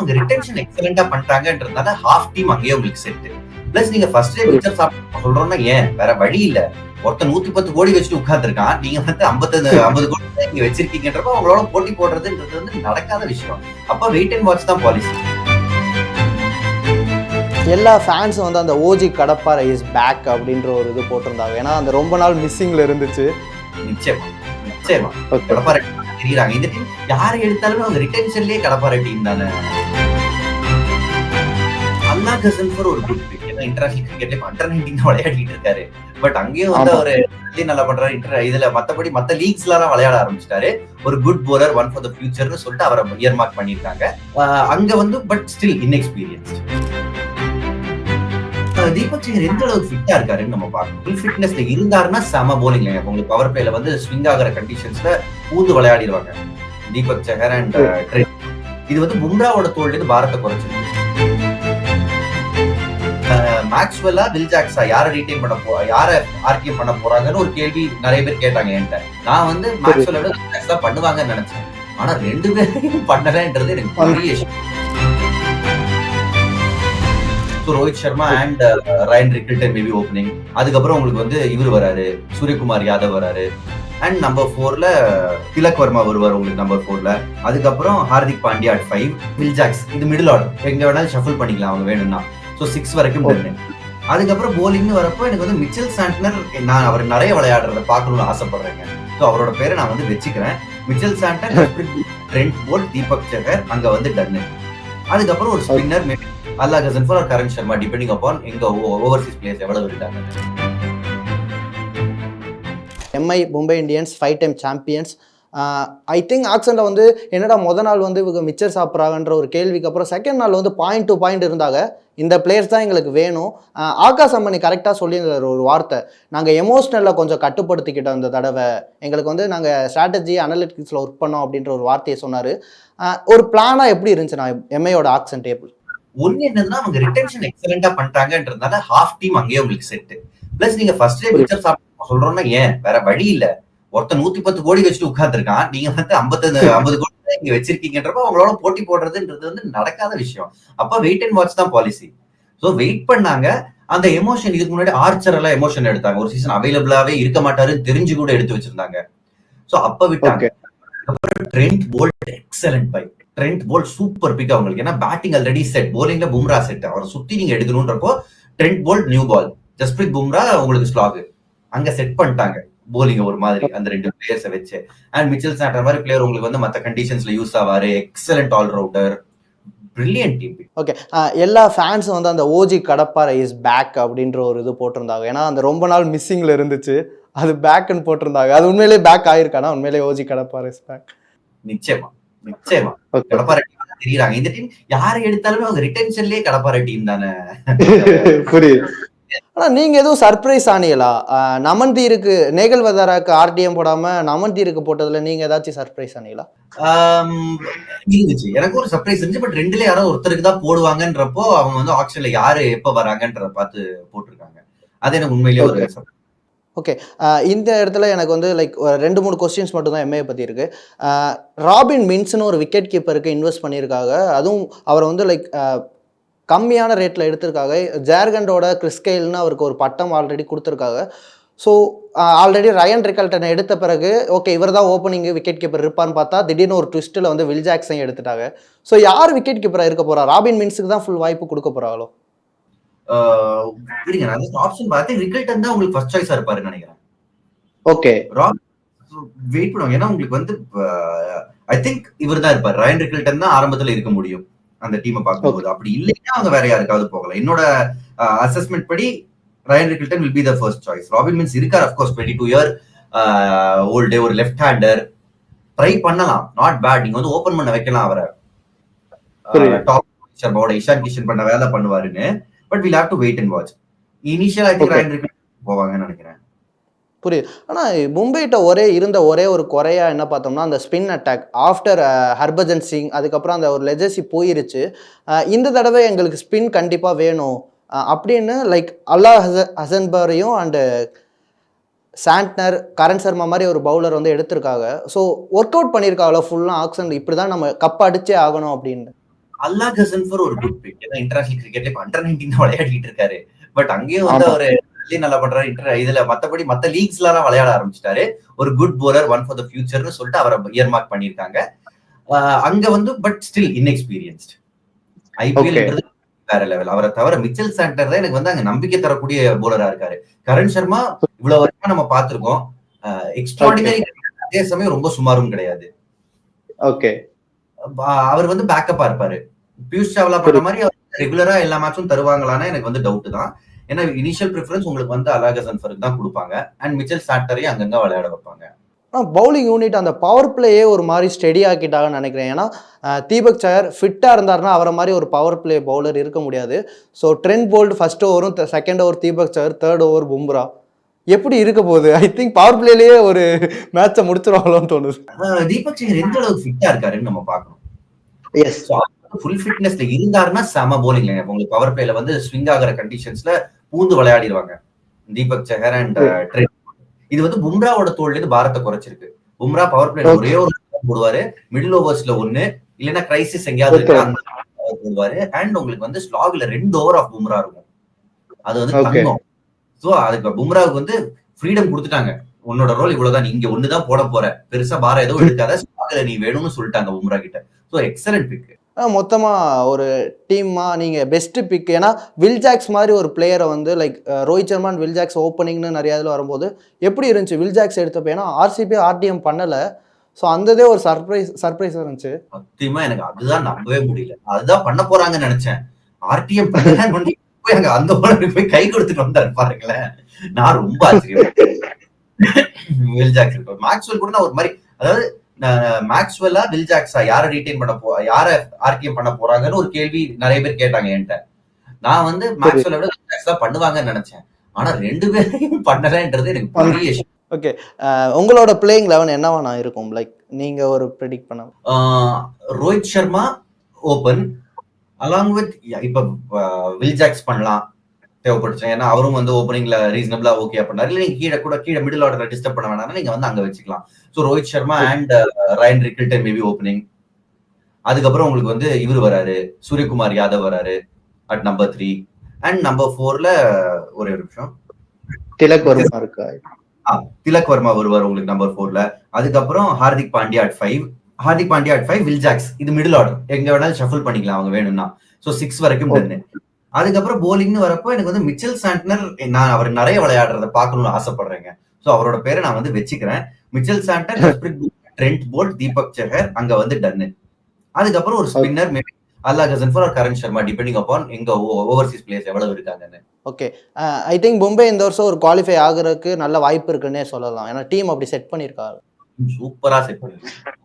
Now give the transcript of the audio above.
அவங்க retention எக்ஸலென்ட்டா பண்றாங்கன்றதுனால half team அங்கேயே உங்களுக்கு செட். பிளஸ் நீங்க ஃபர்ஸ்ட் டே பிக்சர் சாப்பிட்டு சொல்றோம்னா ஏன் வேற வழி இல்ல. ஒருத்தன் 110 கோடி வச்சுட்டு உட்கார்ந்துருக்கான். நீங்க வந்து 50 கோடி தான் இங்க வச்சிருக்கீங்கன்றப்ப அவங்களோட போட்டி போடுறதுன்றது வந்து நடக்காத விஷயம். அப்ப வெயிட் அண்ட் வாட்ச் தான் பாலிசி. எல்லா ஃபேன்ஸும் வந்து அந்த ஓஜி கடப்பாறை இஸ் பேக் அப்படின்ற ஒரு இது போட்டிருந்தாங்க. ஏன்னா அந்த ரொம்ப நாள் மிஸ்ஸிங்ல இருந்துச்சு. நிச்சயமா கடப்பாறை தெரியுறாங்க. இந்த டீம் யாரை எடுத்தாலுமே அவங்க ரிட்டென்ஷன்லயே கடப்பாறை டீம் தானே. அல்லா கசன்ஃபர் ஒரு குட் பிக். ஏன்னா இன்டர்நேஷனல் கிரிக்கெட்ல அண்டர் 19 தான் விளையாடிட்டு இருக்காரு. பட் அங்கேயும் வந்து அவரு நல்லா பண்றாரு. இதுல மத்தபடி மத்த லீக்ஸ்ல எல்லாம் விளையாட ஆரம்பிச்சிட்டாரு. ஒரு good bowler, one for the ஃபியூச்சர்னு சொல்லிட்டு அவரை இயர் மார்க் பண்ணிருக்காங்க. அங்க வந்து but still inexperienced. Deepak Chahar எந்த அளவுக்கு ஃபிட்டா இருக்காருன்னு நம்ம பார்க்கணும். ஃபுல் ஃபிட்னஸ்ல இருந்தாருன்னா செம போலிங். உங்களுக்கு பவர் பிளேல வந்து ஸ்விங் ஆகிற கண்டிஷன்ஸ்ல பூந்து விளையாடிடுவாங்க தீபக் சேகர் அண்ட் ட்ரெண்ட். இது வந்து பும்ராவோட தோல்ல இருந்து பாரத்தை குறைச்சிருக்கு. மேக்ஸ்வெல்லா வில் ஜாக்ஸா யாரை ரீடைன் பண்ண யாரை ஆர்கியூம் பண்ண போறாங்கன்னு ஒரு கேள்வி நிறைய பேர் கேட்டாங்க என்கிட்ட. நான் வந்து மேக்ஸ்வெல்ல விட வில் ஜாக்ஸ் தான் பண்ணுவாங்கன்னு நினைச்சேன். ஆனா ரெண்டு பேரும் பண்ணலன்றது எனக்கு பெரிய விஷயம். Rohit Sharma and Ryan Rickelton maybe opening. அதுக்கப்புறம் உங்களுக்கு வந்து இவர் வராரு, சூரியகுமார் யாதவ் வராரு. அண்ட் நம்பர் 4ல திலக் வர்மா வருவார் உங்களுக்கு நம்பர் 4ல. அதுக்கப்புறம் Hardik Pandya at 5, Will Jacks. இது மிடில் ஆர்டர், எங்க வேணாலும் ஷஃபிள் பண்ணிக்கலாம் அவங்க வேணும்னா. ஸோ 6 வரைக்கும் போயிருந்தேன். அதுக்கப்புறம் போலிங்னு வரப்போ எனக்கு வந்து மிச்சல் சாண்ட்னர், நான் அவர் நிறைய விளையாடுறத பார்க்கணும்னு ஆசைப்படுறேங்க. ஸோ அவரோட பேரை நான் வந்து வச்சுக்கிறேன். Mitchell Santner, Trent Boult, Deepak Chahar அங்க வந்து டன்னு. அதுக்கப்புறம் ஒரு spinner maybe Allah Ghazanfar or Karan Sharma depending upon எங்க ஓவர்சீஸ் பிளேயர்ஸ் எவ்வளவு இருக்காங்க. MI Mumbai Indians 5 time champions. I think ஆக்சன்ல வந்து என்னடா நாள் வந்து இவங்க மிச்சர் சாப்பிட்றாங்கன்ற ஒரு கேள்விக்கு அப்புறம் செகண்ட் நாள் வந்து பாயிண்ட் டு பாயிண்ட் இருந்தாங்க. இந்த பிளேயர்ஸ் தான் எங்களுக்கு வேணும். ஆகாஷ் அம்பனி கரெக்டாக சொல்லியிருந்தார் ஒரு வார்த்தை, நாங்கள் எமோஷ்னலில் கொஞ்சம் கட்டுப்படுத்திக்கிட்டோம் இந்த தடவை, எங்களுக்கு வந்து நாங்கள் ஸ்ட்ராட்டஜி அனலிட்டிக்ஸில் ஒர்க் பண்ணோம் அப்படின்ற ஒரு வார்த்தையை சொன்னார். ஒரு பிளானாக எப்படி இருந்துச்சு நான் எம்ஐயோட ஆக்சன் டேபிள்? ஒன்னு என்னன்னா அவங்க ரிட்டென்ஷன் எக்ஸலென்ட்டா பண்றாங்கன்றதுனால ஹாஃப் டீம் அங்கேயே உங்களுக்கு செட். பிளஸ் நீங்க ஃபர்ஸ்ட் டே பிக்சர் சாப்பிட்டு சொல்றோம்னா ஏன் வேற வழி இல்ல. ஒருத்தன் 110 கோடி வச்சுட்டு உட்கார்ந்துருக்கான். நீங்க வந்து 50 கோடி தான் இங்க வச்சிருக்கீங்கன்றப்ப அவங்களோட போட்டி போடுறதுன்றது வந்து நடக்காத விஷயம். அப்ப வெயிட் அண்ட் வாட்ச் தான் பாலிசி. சோ வெயிட் பண்ணாங்க. அந்த எமோஷன் இதுக்கு முன்னாடி ஆர்ச்சர் எல்லாம் எமோஷன் எடுத்தாங்க. ஒரு சீசன் அவைலபிளாவே இருக்க மாட்டாருன்னு தெரிஞ்சு கூட எடுத்து வச்சிருந்தாங்க. சோ அப்ப விட்டாங்க. Trent Boult excellent buy. Trent Boult super pick அவங்களுக்கு. ஏன்னா பேட்டிங் ஆல்ரெடி செட், போலிங்ல பும்ரா செட். அவரை சுத்தி நீங்க எடுக்கணும்ன்றப்போ Trent Boult new ball, Jasprit Bumrah உங்களுக்கு ஸ்லாக் அங்க செட் பண்ணிட்டாங்க. போலிங் ஒரு மாதிரி அந்த ரெண்டு பிளேயர்ஸை வச்சு. அண்ட் மிச்சல் சாண்டர் மாதிரி பிளேயர் உங்களுக்கு வந்து மற்ற கண்டிஷன்ஸ்ல யூஸ் ஆவாரு. Excellent all-rounder, brilliant team. Okay, எல்லா ஃபேன்ஸும் வந்து அந்த ஓஜி கடப்பாறை இஸ் பேக் அப்படின்ற ஒரு இது போட்டிருந்தாங்க. ஏன்னா அந்த ரொம்ப நாள் மிஸ்ஸிங்ல இருந்துச்சு, அது பேக்னு போட்டிருந்தாங்க. அது உண்மையிலேயே பேக் ஆயிருக்கானா? உண்மையிலேயே ஓஜி கடப்பாறை இஸ் பேக். நிச்சயமா கடப்பாறை தெரியுறாங்க. இந்த டீம் யாரை எடுத்தாலுமே அவங்க ரிட்டென்ஷன்லயே கடப்பாறை டீம் தானே. புரியுது. ஆனா நீங்க எதுவும் சர்ப்ரைஸ் ஆனீங்களா? நமன்தீருக்கு நேகல் வதாராக்கு ஆர்டிஎம் போடாம நமன்தீருக்கு போட்டதுல நீங்க ஏதாச்சும் சர்ப்ரைஸ் ஆனீங்களா? இருந்துச்சு, எனக்கு ஒரு சர்ப்ரைஸ் இருந்துச்சு. பட் ரெண்டுல யாரோ ஒருத்தருக்கு தான் போடுவாங்கன்றப்போ அவங்க வந்து ஆக்ஷன்ல யாரு எப்ப வராங்கன்றத பார்த்து போட்டிருக்காங்க. அது எனக்கு உண்மையிலேயே ஒரு சர்ப்ரைஸ். ஓகே, இந்த இடத்துல எனக்கு வந்து லைக் 2-3 கொஸ்டின்ஸ் மட்டும் தான் எம்ஏ பற்றி இருக்குது. ராபின் மின்ஸ்னு ஒரு விக்கெட் கீப்பருக்கு இன்வெஸ்ட் பண்ணியிருக்காங்க. அதுவும் அவரை வந்து லைக் கம்மியான ரேட்டில் எடுத்திருக்காங்க. ஜார்க்கண்டோட கிறிஸ்கெயில்னு அவருக்கு ஒரு பட்டம் ஆல்ரெடி கொடுத்துருக்காங்க. ஸோ ஆல்ரெடி ரயன் ரிக்கல்டனை எடுத்த பிறகு ஓகே இவர் தான் ஓப்பனிங் விக்கெட் கீப்பர் இருப்பான்னு பார்த்தா திடீர்னு ஒரு ட்விஸ்ட்டில் வந்து வில் ஜாக்ஸையும் எடுத்துட்டாங்க. ஸோ யார் விக்கெட் கீப்பராக இருக்க போகிறா? ராபின் மின்ஸுக்கு தான் ஃபுல் வாய்ப்பு கொடுக்க போகிறாங்களோ? ஆப்ஷன் பார்த்து ரிக்கல்டன் தான் உங்களுக்கு ஃபர்ஸ்ட் சாய்ஸா இருப்பாருன்னு நினைக்கிறேன். ஓகே, வெயிட் பண்ணுவாங்க. ஏன்னா உங்களுக்கு வந்து ஐ திங்க் இவர் தான் இருப்பார். ரயன் ரிக்கல்டன் தான் ஆரம்பத்துல இருக்க முடியும் அந்த டீமை பார்க்கும்போது. அப்படி இல்லைன்னா அவங்க வேற யாருக்காவது போகலாம். என்னோட அசஸ்மெண்ட் படி Ryan Rickelton will be the first choice. Robin Minz இருக்கார், ஆஃப் கோர்ஸ் 22 இயர் ஓல்டு, ஒரு லெஃப்ட் ஹேண்டர். ட்ரை பண்ணலாம், நாட் பேட். நீங்க வந்து ஓபன் பண்ண வைக்கலாம் அவரை. டாப் சர்மாவோட இஷான் கிஷன் பண்ண வேலை பண்ணுவாருன்னு. But will have to wait and watch. Initial I think Ryan Rickelton போவாங்கன்னு நினைக்கிறேன். புரியுது. ஆனால் மும்பைட்ட இருந்த ஒரே ஒரு குறையா என்ன பார்த்தோம்னா அந்த spin attack. After Harbhajan Singh அதுக்கப்புறம் அந்த ஒரு லெஜசி போயிருச்சு. இந்த தடவை எங்களுக்கு ஸ்பின் கண்டிப்பாக வேணும் அப்படின்னு லைக் அல்லா ஹசன்பரையும் அண்டு சாண்ட்னர், கரண் சர்மா மாதிரி ஒரு பவுலர் வந்து எடுத்திருக்காங்க. ஸோ ஒர்க் அவுட் பண்ணியிருக்காங்களோ ஃபுல்லாக ஆக்ஷன், இப்படி தான் நம்ம கப் அடிச்சே ஆகணும் அப்படின்னு. அல்லா கசன்ஃபர் ஒரு குட் பிக். ஏன்னா இன்டர்நேஷனல் கிரிக்கெட்ல இப்ப அண்டர் 19 தான் விளையாடிட்டு இருக்காரு. பட் அங்கேயும் வந்து ஆமா. அவரு நல்லா பண்றாரு. இதுல மத்தபடி மத்த லீக்ஸ்லாம் விளையாட ஆரம்பிச்சிட்டாரு. ஒரு good bowler, one for the ஃபியூச்சர்னு சொல்லிட்டு அவரை இயர் மார்க் பண்ணியிருக்காங்க. அங்க வந்து பட் ஸ்டில் இன்எக்ஸ்பீரியன்ஸ்ட். ஐபிஎல்ன்றது வேற லெவல். அவரை தவிர மிச்சல் சாண்டர் தான் எனக்கு வந்து அங்க நம்பிக்கை தரக்கூடிய போலரா இருக்காரு. கரண் சர்மா இவ்வளவு வரைக்கும் நம்ம பார்த்திருக்கோம். எக்ஸ்ட்ராடினரி, அதே சமயம் ரொம்ப சுமாரும் கிடையாது. ஓகே. அவர் வந்து பேக்கப்பா இருப்பாரு. பியூஷ் சாவ்லா பண்ற மாதிரி அவர் ரெகுலரா எல்லா மேட்சும் தருவாங்களான்னு எனக்கு வந்து டவுட் தான். ஏன்னா இனிஷியல் ப்ரிஃபரன்ஸ் உங்களுக்கு வந்து அலாக சன்ஃபருக்கு தான் கொடுப்பாங்க. அண்ட் மிச்சல் சாண்டரையும் அங்கங்க விளையாட வைப்பாங்க. பவுலிங் யூனிட் அந்த பவர் பிளேயே ஒரு மாதிரி ஸ்டெடி ஆக்கிட்டாங்கன்னு நினைக்கிறேன். ஏன்னா தீபக் சஹர் ஃபிட்டா இருந்தாருன்னா அவரை மாதிரி ஒரு பவர் பிளே பவுலர் இருக்க முடியாது. ஸோ ட்ரெண்ட் போல்ட் ஃபர்ஸ்ட் ஓவரும் second over Deepak Chahar, third over Bumrah. எப்படி இருக்க போகுது? ஐ திங்க் பவர் பிளேலயே ஒரு மேட்சை முடிச்சிருவாங்களோன்னு தோணுது. தீபக் சஹர் எந்த அளவுக்கு ஃபிட்டா இருக்காருன்னு நம்ம பார்க்கணும். எஸ், ஃபுல் ஃபிட்னஸ்ல இருந்தாருன்னா செம போலிங் லைன். உங்களுக்கு பவர் பிளேல வந்து ஸ்விங் ஆகிற கண்டிஷன்ஸ்ல பூந்து விளையாடிடுவாங்க தீபக் சஹர் அண்ட் ட்ரெண்ட். இது வந்து பும்ராவோட தோல்ல இருந்து பாரத்தை குறைச்சிருக்கு. பும்ரா பவர் பிளேல ஒரே ஒரு போடுவாரு, மிடில் ஓவர்ஸ்ல ஒன்னு, இல்லைன்னா கிரைசிஸ் எங்கேயாவது போடுவாரு. அண்ட் உங்களுக்கு வந்து ஸ்லாக்ல 2 ஓவர் ஆஃப் பும்ரா இருக்கும். அது வந்து தங்கம். சோ அதுக்கு பும்ராவுக்கு வந்து ஃப்ரீடம் கொடுத்துட்டாங்க. உன்னோட ரோல் இவ்வளவுதான், நீ இங்க ஒண்ணுதான் போட போற, பெருசா பாரம் எதுவும் எடுக்காத, ஸ்லாக்ல நீ வேணும்னு சொல்லிட்டாங்க பும்ரா கிட்ட. So excellent pick. மொத்தமா ஒரு டீமா நீங்க பெஸ்ட் பிக். ஏன்னா வில் ஜாக்ஸ் மாதிரி ஒரு பிளேயரை வந்து like Rohit Sharma Will Jacks ஓப்பனிங்னு நிறைய இதில் வரும்போது எப்படி இருந்துச்சு வில் ஜாக்ஸ் எடுத்தப்ப? ஏன்னா ஆர்சிபி ஆர்டிஎம் பண்ணல. ஸோ அந்ததே ஒரு சர்ப்ரைஸா இருந்துச்சு. சத்தியமா எனக்கு அதுதான் நம்பவே முடியல. அதுதான் பண்ண போறாங்கன்னு நினைச்சேன். ஆர்டிஎம் பண்ணி போய் அங்க அந்த போலருக்கு போய் கை கொடுத்துட்டு வந்தாரு பாருங்களேன். நான் ரொம்ப ஆச்சரியம். வில் ஜாக்ஸ் மேக்ஸ்வெல் கூட நான் ஒரு மாதிரி, அதாவது மேக்ஸ்வெல்லா வில் ஜாக்ஸா யார ரீடைன் பண்ண யார ஆர்டிஎம் பண்ண போறாங்கன்னு ஒரு கேள்வி நிறைய பேர் கேட்டாங்க என்கிட்ட. நான் வந்து மேக்ஸ்வெல்ல விட வில் ஜாக்ஸ் தான் பண்ணுவாங்கன்னு நினைச்சேன். ஆனா 2 பேரையும் பண்ணலன்றது எனக்கு பெரிய. ஓகே, உங்களோட பிளேயிங் 11 என்னவா நான் இருக்கும்? லைக் நீங்க ஒரு ப்ரெடிக்ட் பண்ண. Rohit Sharma open along with இப்ப வில் ஜாக்ஸ் பண்ணலாம் தேவைப்பட்டுச்சு. ஏன்னா அவரும் வந்து ஓப்பனிங்ல ரீசனபிளா ஓகே பண்ணாரு. இல்ல நீங்க கீழே மிடில் ஆர்டர்ல டிஸ்டர்ப் பண்ண வேணாம்னா நீங்க வந்து அங்க வச்சுக்கலாம். So Rohit Sharma and Ryan Rickelton maybe opening. அதுக்கப்புறம் உங்களுக்கு வந்து இவர் வராரு, சூரியகுமார் யாதவ் வராரு அட் நம்பர் 3. அண்ட் நம்பர் 4ல ஒரே ஒரு நிமிஷம் திலக் வர்மா இருக்கா? திலக் வர்மா வருவார் உங்களுக்கு நம்பர் 4ல. அதுக்கப்புறம் Hardik Pandya at 5. Will Jacks. இது மிடில் ஆர்டர், எங்க வேணாலும் ஷஃபிள் பண்ணிக்கலாம் அவங்க வேணும்னா. சோ 6 வரைக்கும் டன்னு. அதுக்கப்புறம் போலிங்னு வரப்போ எனக்கு வந்து மிச்சல் சாண்டனர், நான் அவர் நிறைய விளையாடுறத பார்க்கணும்னு ஆசைப்படுறேங்க. சோ அவரோட பேரை நான் வந்து வச்சுக்கிறேன். Mitchell Santner, Trent Boult, Deepak Chahar அங்க வந்து டன்னு. அதுக்கப்புறம் ஒரு spinner maybe Allah Ghazanfar or Karan Sharma, depending upon எங்க ஓவர்சீஸ் பிளேயர்ஸ் எவ்வளவு இருக்காங்கன்னு. ஓகே, ஐ திங்க் மும்பை இந்த வருஷம் ஒரு குவாலிஃபை ஆகுறதுக்கு நல்ல வாய்ப்பு இருக்குன்னே சொல்லலாம். ஏன்னா டீம் அப்படி செட் பண்ணியிருக்காரு. சூப்பரா செட் பண்ணிருக்காங்க.